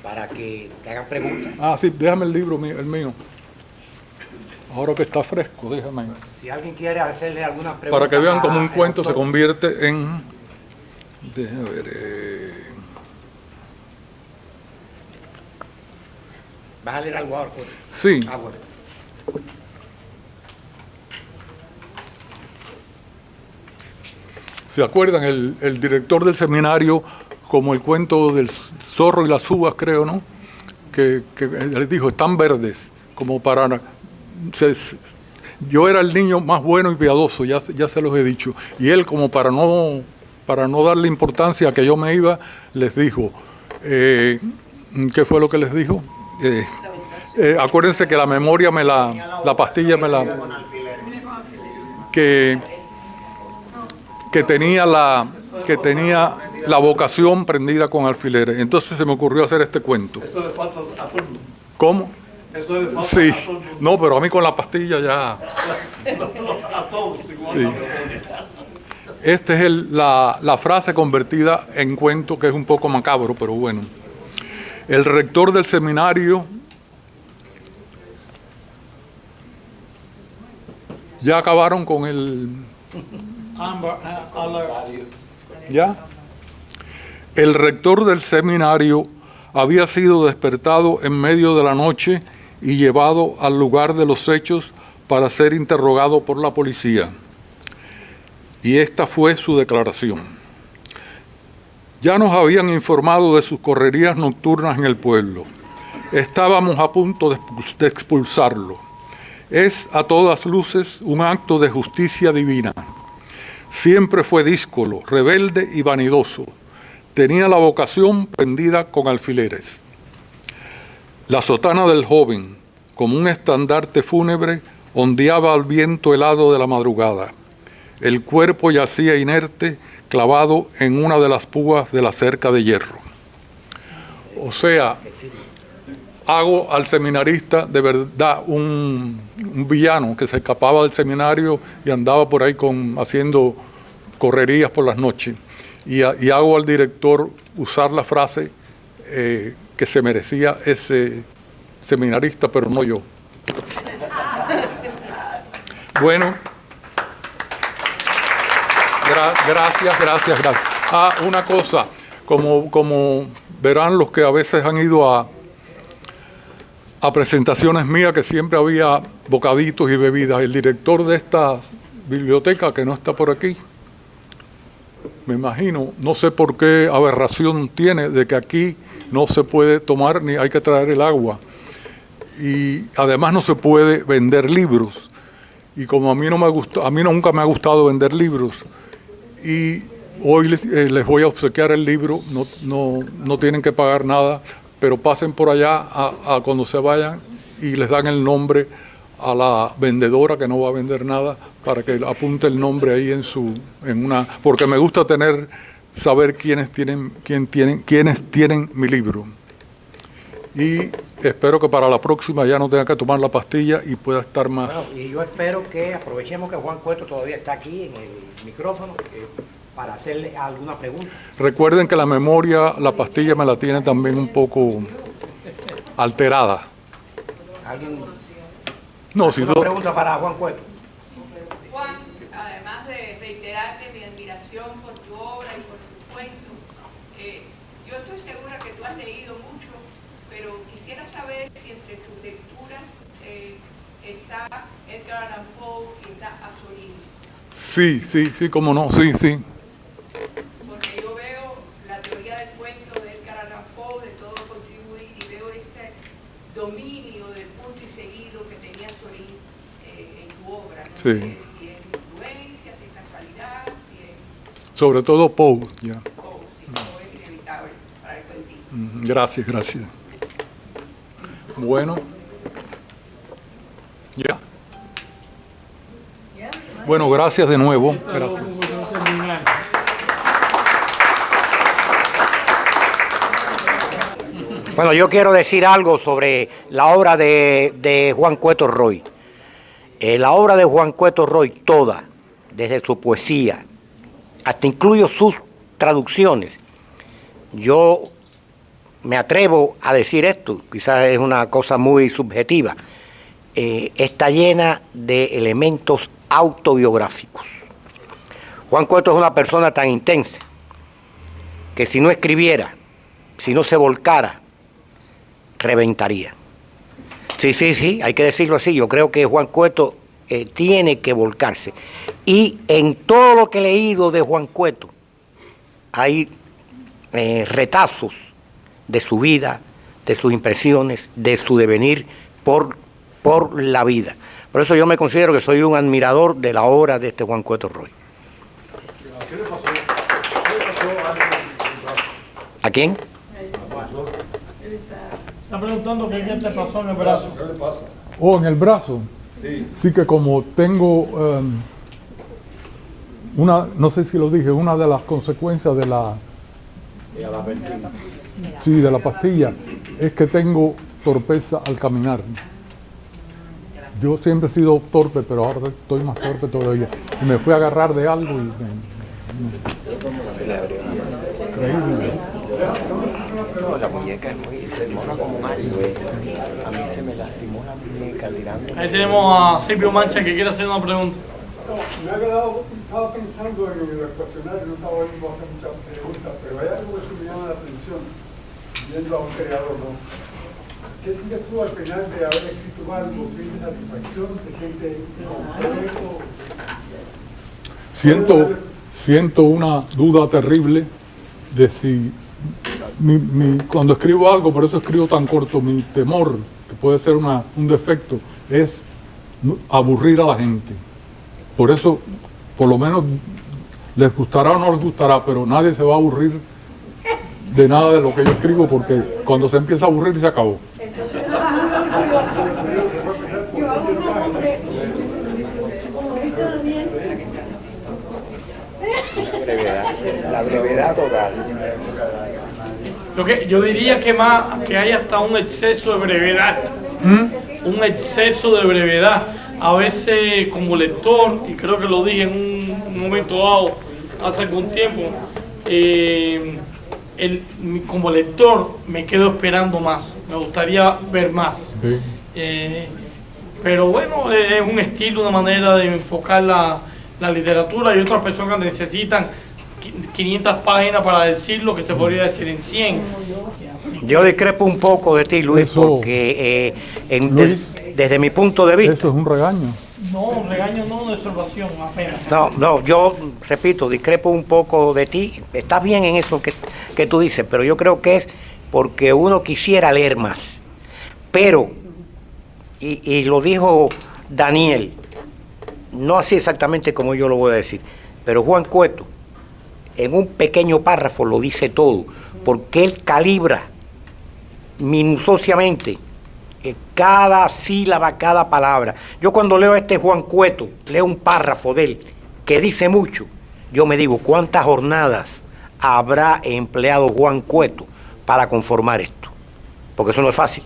para que te hagan preguntas. Ah, sí, déjame el libro, el mío. Ahora que está fresco, déjame. Si alguien quiere hacerle algunas preguntas. Para que vean cómo un al cuento se autor. convierte en... Déjame ver... ¿Vas a leer algo ahora, Cueto? Sí. Ah, bueno. ¿Se acuerdan? El director del seminario, como el cuento del zorro y las uvas, creo, ¿no? Que les dijo, están verdes, como para... yo era el niño más bueno y piadoso, ya se los he dicho. Y él, como para no darle importancia a que yo me iba, les dijo, ¿qué fue lo que les dijo? Acuérdense que la memoria la pastilla me la... que tenía la vocación prendida con alfileres. Entonces se me ocurrió hacer este cuento. Eso le falta a todo el mundo. ¿Cómo? Eso le falta Sí. a todo el mundo. No, pero a mí con la pastilla ya... A todos igual. Sí. Esta es la frase convertida en cuento, que es un poco macabro, pero bueno. El rector del seminario ya acabaron con el... ¿Ya? El rector del seminario había sido despertado en medio de la noche y llevado al lugar de los hechos para ser interrogado por la policía. Y esta fue su declaración. Ya nos habían informado de sus correrías nocturnas en el pueblo. Estábamos a punto de expulsarlo. Es a todas luces un acto de justicia divina. Siempre fue díscolo, rebelde y vanidoso. Tenía la vocación prendida con alfileres. La sotana del joven, como un estandarte fúnebre, ondeaba al viento helado de la madrugada. El cuerpo yacía inerte, clavado en una de las púas de la cerca de hierro. O sea, hago al seminarista de verdad un villano que se escapaba del seminario y andaba por ahí haciendo correrías por las noches. Y hago al director usar la frase que se merecía ese seminarista, pero no yo. Bueno, gracias. Una cosa, como verán los que a veces han ido a presentaciones mías, que siempre había bocaditos y bebidas. El director de esta biblioteca, que no está por aquí, me imagino, no sé por qué aberración tiene de que aquí no se puede tomar ni hay que traer el agua. Y además no se puede vender libros. Y como a mí nunca me ha gustado vender libros, y hoy les voy a obsequiar el libro, no tienen que pagar nada, pero pasen por allá a cuando se vayan y les dan el nombre a la vendedora, que no va a vender nada, para que apunte el nombre ahí porque me gusta saber quiénes tienen mi libro. Y espero que para la próxima ya no tenga que tomar la pastilla y pueda estar más. Bueno, y yo espero que aprovechemos que Juan Cueto todavía está aquí en el micrófono para hacerle alguna pregunta. Recuerden que la memoria, la pastilla me la tiene también un poco alterada. ¿Alguien? No, si ¿Una pregunta para Juan Cueto? Juan, además de reiterarte mi admiración por tu obra y por tus cuentos, yo estoy segura que tú has leído mucho, pero quisiera saber si entre tus lecturas está Edgar Allan Poe y está Azorín. Sí, cómo no, sí. Porque yo veo la teoría del cuento de Edgar Allan Poe, de todo contribuir, y veo ese dominio del punto y seguido que tenía Azorín en tu obra. No Sí. sé si es influencia, si es casualidad, si es... Sobre todo Poe, ya. Poe, sí, Poe es inevitable para el cuentito. Gracias. Bueno. Ya. Bueno, gracias de nuevo. Gracias. Bueno, yo quiero decir algo sobre la obra de Juan Cueto Roy. La obra de Juan Cueto Roy, toda, desde su poesía, hasta incluyo sus traducciones. Yo me atrevo a decir esto, quizás es una cosa muy subjetiva, está llena de elementos autobiográficos. Juan Cueto es una persona tan intensa que si no escribiera, si no se volcara, reventaría. Sí, hay que decirlo así. Yo creo que Juan Cueto tiene que volcarse. Y en todo lo que he leído de Juan Cueto hay retazos de su vida, de sus impresiones, de su devenir por la vida. Por eso yo me considero que soy un admirador de la obra de este Juan Cueto Roy. ¿A quién? Está preguntando qué te pasó en el brazo. En el brazo. Sí, que como tengo no sé si lo dije, una de las consecuencias de la pastilla es que tengo torpeza al caminar. Yo siempre he sido torpe, pero ahora estoy más torpe todavía. Y me fui a agarrar de algo y increíble. No, la muñeca se demora como un año. A mí se me lastimó la muñeca tirando. Ahí tenemos a Silvio Mancha que quiere hacer una pregunta. Me ha quedado, estaba pensando en el cuestionario, no estaba viendo hacer muchas preguntas, pero hay algo que me llama la atención, viendo a un creador, ¿no? ¿Qué sientes tú al final de haber escrito algo? ¿Sientes satisfacción? ¿Te sientes completo? Siento una duda terrible de si cuando escribo algo, por eso escribo tan corto, mi temor, que puede ser un defecto, es aburrir a la gente. Por eso, por lo menos, les gustará o no les gustará, pero nadie se va a aburrir de nada de lo que yo escribo, porque cuando se empieza a aburrir se acabó. La brevedad total. Yo diría que hay hasta un exceso de brevedad. Un exceso de brevedad. A veces como lector, y creo que lo dije en un momento dado, hace algún tiempo, como lector me quedo esperando más. Me gustaría ver más. Sí. Pero bueno, es un estilo, una manera de enfocar la literatura. Y otras personas necesitan 500 páginas para decir lo que se podría decir en 100. Yo discrepo un poco de ti, Luis, Eso, porque Luis, desde mi punto de vista... Eso es un regaño. No, regaño no, una observación apenas. No, yo repito, discrepo un poco de ti. Estás bien en eso que tú dices, pero yo creo que es porque uno quisiera leer más. Pero, y lo dijo Daniel, no así exactamente como yo lo voy a decir, pero Juan Cueto, en un pequeño párrafo lo dice todo, porque él calibra minuciosamente cada sílaba, cada palabra. Yo cuando leo a este Juan Cueto, leo un párrafo de él que dice mucho, yo me digo, ¿cuántas jornadas habrá empleado Juan Cueto para conformar esto? Porque eso no es fácil,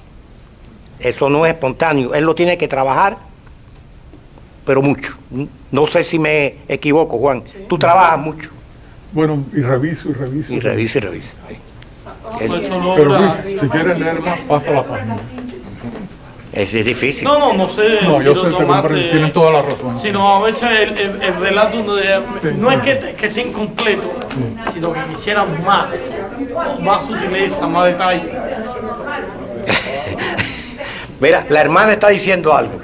eso no es espontáneo, él lo tiene que trabajar, pero mucho. No sé si me equivoco, Juan, tú trabajas mucho. Bueno, y reviso. Y revisa. Pero Luis, si quieres leer más, pasa la página. Es difícil. No sé. No, si yo lo sé, tomaste, tienen toda la razón. sino a veces el relato no es que sea incompleto, sino que quisieran más sutileza, más detalle. Mira, la hermana está diciendo algo.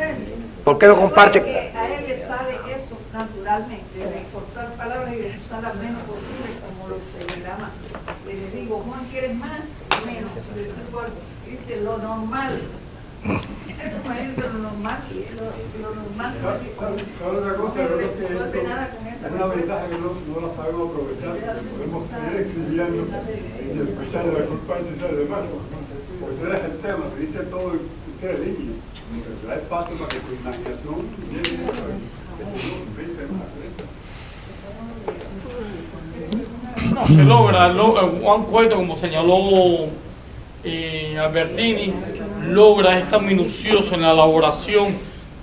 ¿Por qué no comparte? A él le sale eso naturalmente, de cortar palabras y de usar lo menos posible como los telegramas. Le digo, Juan, ¿quieres más? Menos. Le digo algo. Dice lo normal. Lo normal. Lo normal. ¿Solo otra cosa? Creo que esto es una ventaja que no la sabemos aprovechar. Podemos seguir escribiendo y empezar la culpa de César de Marco. Porque tú eres el tema, te dice todo y tú eres línea. Pero da espacio para que tu imaginación llegue a eso. No, se logra. Juan Cueto, como señaló Albertini, logra estar minucioso en la elaboración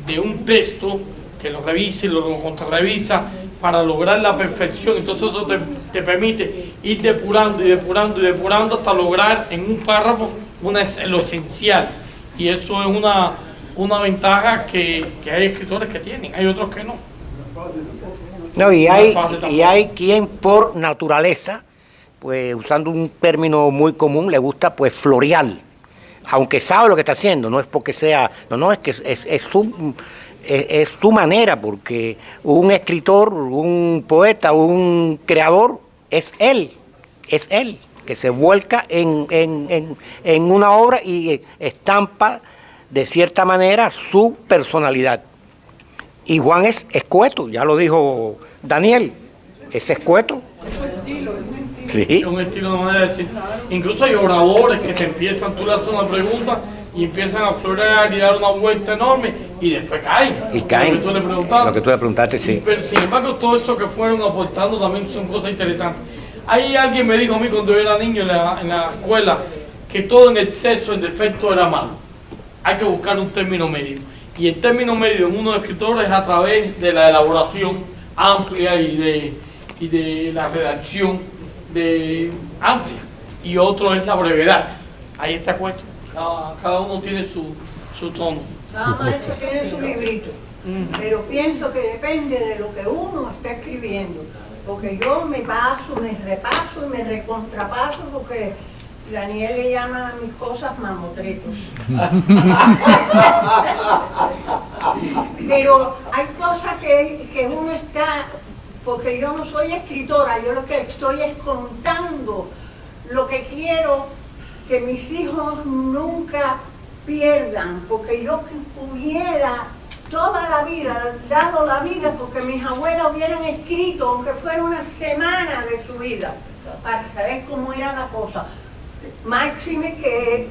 de un texto que lo revisa y lo contrarrevisa para lograr la perfección. Entonces eso te permite ir depurando hasta lograr en un párrafo lo esencial. Y eso es una ventaja que hay escritores que tienen, hay otros que no. No, y hay quien por naturaleza, pues usando un término muy común, le gusta pues florear, aunque sabe lo que está haciendo, no es porque sea, es que es su manera, porque un escritor, un poeta, un creador, es él que se vuelca en una obra y estampa de cierta manera su personalidad. Y Juan es escueto, ya lo dijo Daniel, es escueto. Sí. Es un estilo de manera de decir. Incluso hay oradores que te empiezan, tú le haces una pregunta y empiezan a florear y dar una vuelta enorme y después caen. Y caen. Lo que tú le preguntaste. Lo que tú le preguntaste, sí. Pero sin embargo, todo eso que fueron aportando también son cosas interesantes. Ahí alguien me dijo a mí cuando yo era niño en la escuela que todo en exceso, en defecto era malo. Hay que buscar un término medio. Y el término medio en uno de escritores es a través de la elaboración amplia y de la redacción amplia. Y otro es la brevedad. Ahí está puesto. Cada uno tiene su tono. Cada maestro tiene su librito. pero pienso que depende de lo que uno está escribiendo, porque yo me paso, me repaso y me recontrapaso, porque Daniel le llama a mis cosas mamotretos. Pero hay cosas que uno está, porque yo no soy escritora, yo lo que estoy es contando lo que quiero que mis hijos nunca pierdan, porque yo que pudiera toda la vida, dado la vida, porque mis abuelas hubieran escrito, aunque fuera una semana de su vida, para saber cómo era la cosa. Máxime que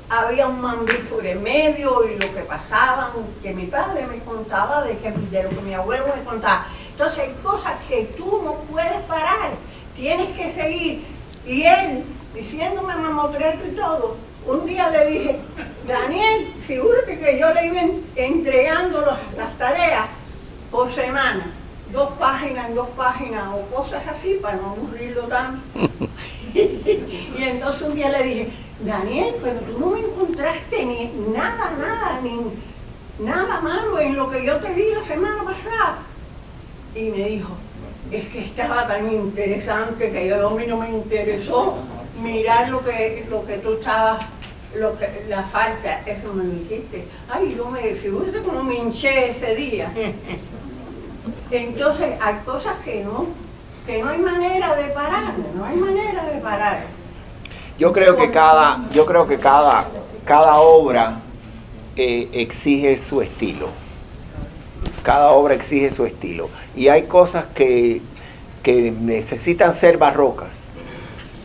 había un mambito de medio y lo que pasaba, que mi padre me contaba de lo que mi abuelo me contaba. Entonces hay cosas que tú no puedes parar, tienes que seguir. Y él, diciéndome mamotreto y todo, un día le dije, Daniel, figúrate que yo le iba entregando las tareas por semana, 2 páginas, o cosas así, para no aburrirlo tanto. Y entonces un día le dije, Daniel, pero tú no me encontraste nada malo en lo que yo te di la semana pasada. Y me dijo, es que estaba tan interesante que a mí no me interesó mirar lo que tú estabas, la falta, eso me dijiste. Ay, yo me figúrate como me hinché ese día. Entonces hay cosas que no hay manera de parar, no hay manera de parar. Yo creo que cada obra exige su estilo. Cada obra exige su estilo. Y hay cosas que necesitan ser barrocas.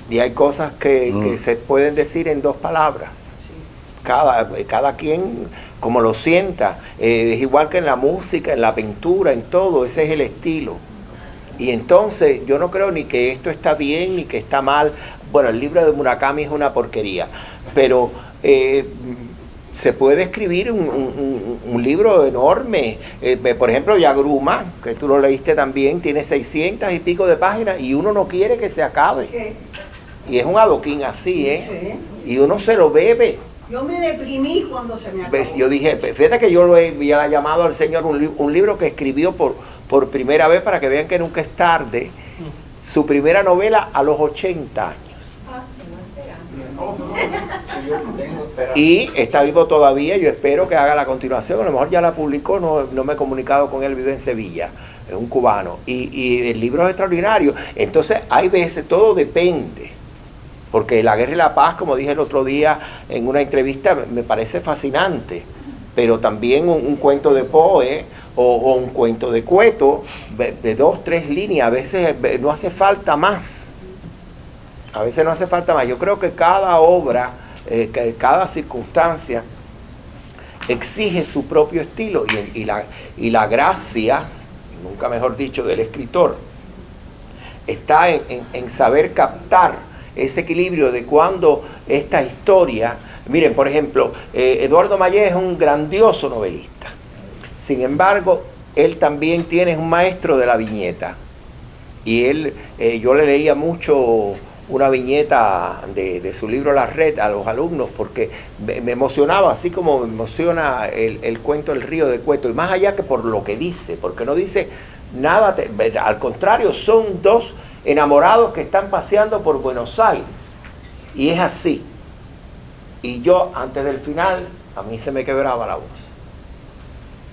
Y hay cosas que se pueden decir en 2 palabras. Cada quien como lo sienta. Es igual que en la música, en la pintura, en todo. Ese es el estilo. Y entonces yo no creo ni que esto está bien ni que está mal. Bueno, el libro de Murakami es una porquería. Pero se puede escribir un libro enorme. Por ejemplo, Yagruma, que tú lo leíste también, tiene 600 y pico de páginas y uno no quiere que se acabe. ¿Qué? Y es un adoquín así, ¿eh? Y uno se lo bebe. Yo me deprimí cuando se me acabó. Yo dije, fíjate que yo lo había llamado al Señor un libro que escribió por primera vez, para que vean que nunca es tarde, su primera novela a los 80 años. Y está vivo todavía, yo espero que haga la continuación, a lo mejor ya la publicó, no me he comunicado con él, vive en Sevilla, es un cubano, y el libro es extraordinario. Entonces hay veces, todo depende, porque La Guerra y la Paz, como dije el otro día en una entrevista, me parece fascinante, pero también un cuento de Poe o un cuento de Cueto, de 2, 3 líneas, a veces no hace falta más. A veces no hace falta más. Yo creo que cada obra, cada circunstancia exige su propio estilo y la gracia, nunca mejor dicho, del escritor está en saber captar ese equilibrio de cuando esta historia. Miren, por ejemplo, Eduardo Mayés es un grandioso novelista. Sin embargo, él también tiene un maestro de la viñeta. Y yo le leía mucho una viñeta de su libro La Red a los alumnos, porque me emocionaba, así como me emociona el cuento El río de Cueto, y más allá que por lo que dice, porque no dice nada, al contrario, son 2 enamorados que están paseando por Buenos Aires, y es así. Y yo, antes del final, a mí se me quebraba la voz,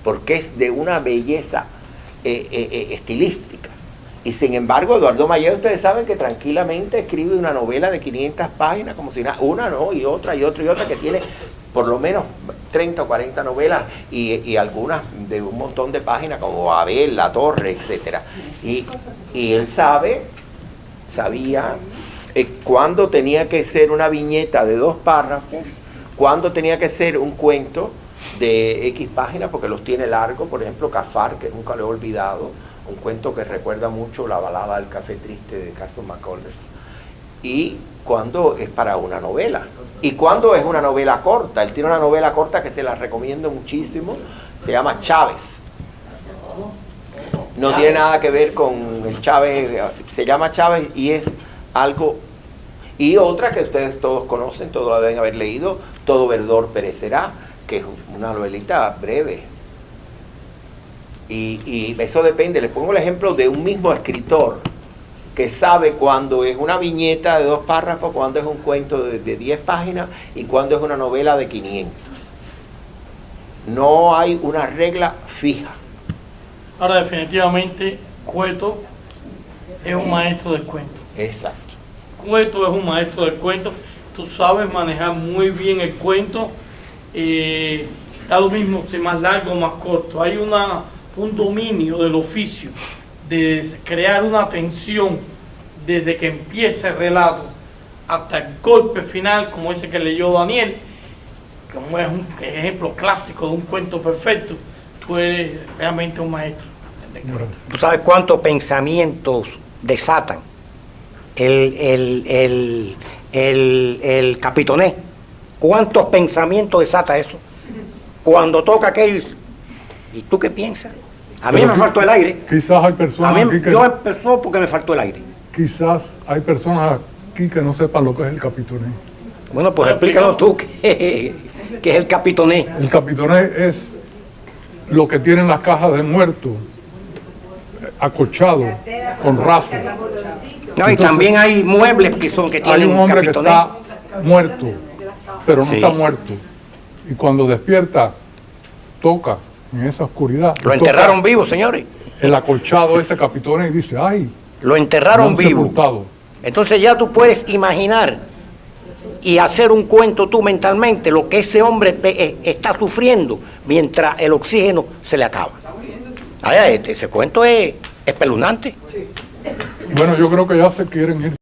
porque es de una belleza estilística. Y sin embargo, Eduardo Mayés, ustedes saben que tranquilamente escribe una novela de 500 páginas, como si nada, una no, y otra, que tiene por lo menos 30 o 40 novelas y algunas de un montón de páginas, como Abel, La Torre, etc. Y él sabía cuándo tenía que ser una viñeta de 2 párrafos, cuándo tenía que ser un cuento de X páginas, porque los tiene largos. Por ejemplo, Cafar, que nunca lo he olvidado, un cuento que recuerda mucho la balada del Café Triste de Carson McCullers. Y cuando es para una novela. Y cuando es una novela corta. Él tiene una novela corta que se la recomiendo muchísimo. Se llama Chávez. No tiene nada que ver con el Chávez. Se llama Chávez y es algo. Y otra que ustedes todos conocen, todos la deben haber leído, Todo verdor perecerá, que es una novelita breve. Y eso depende. Les pongo el ejemplo de un mismo escritor que sabe cuándo es una viñeta de 2 párrafos, cuándo es un cuento de 10 páginas y cuándo es una novela de 500. No hay una regla fija. Ahora, definitivamente, Cueto es un maestro del cuento. Exacto. Cueto es un maestro del cuento. Tú sabes manejar muy bien el cuento. Da lo mismo si más largo o más corto. Hay un dominio del oficio de crear una tensión desde que empieza el relato hasta el golpe final, como ese que leyó Daniel, como es un ejemplo clásico de un cuento perfecto. Tú eres realmente un maestro. ¿Tú sabes cuántos pensamientos desatan el capitoné? ¿Cuántos pensamientos desata eso? Cuando toca aquello, ¿y tú qué piensas? A mí me faltó el aire. Quizás hay A personas mí, aquí que, yo empezó porque me faltó el aire. quizás hay personas aquí que no sepan lo que es el capitoné. Bueno, pues explícanos tú qué es el capitoné. El capitoné es lo que tienen las cajas de muertos, acolchado, con raso. No, y también hay muebles que Hay tienen un hombre que capitoné. está muerto, pero no Sí. está muerto. Y cuando despierta, toca en esa oscuridad. Lo enterraron vivo, señores. El acolchado ese capitoné y dice, ay, Lo me enterraron han vivo. sepultado. Entonces ya tú puedes imaginar y hacer un cuento tú mentalmente lo que ese hombre está sufriendo mientras el oxígeno se le acaba. Ese cuento es espeluznante. Bueno, yo creo que ya se quieren ir.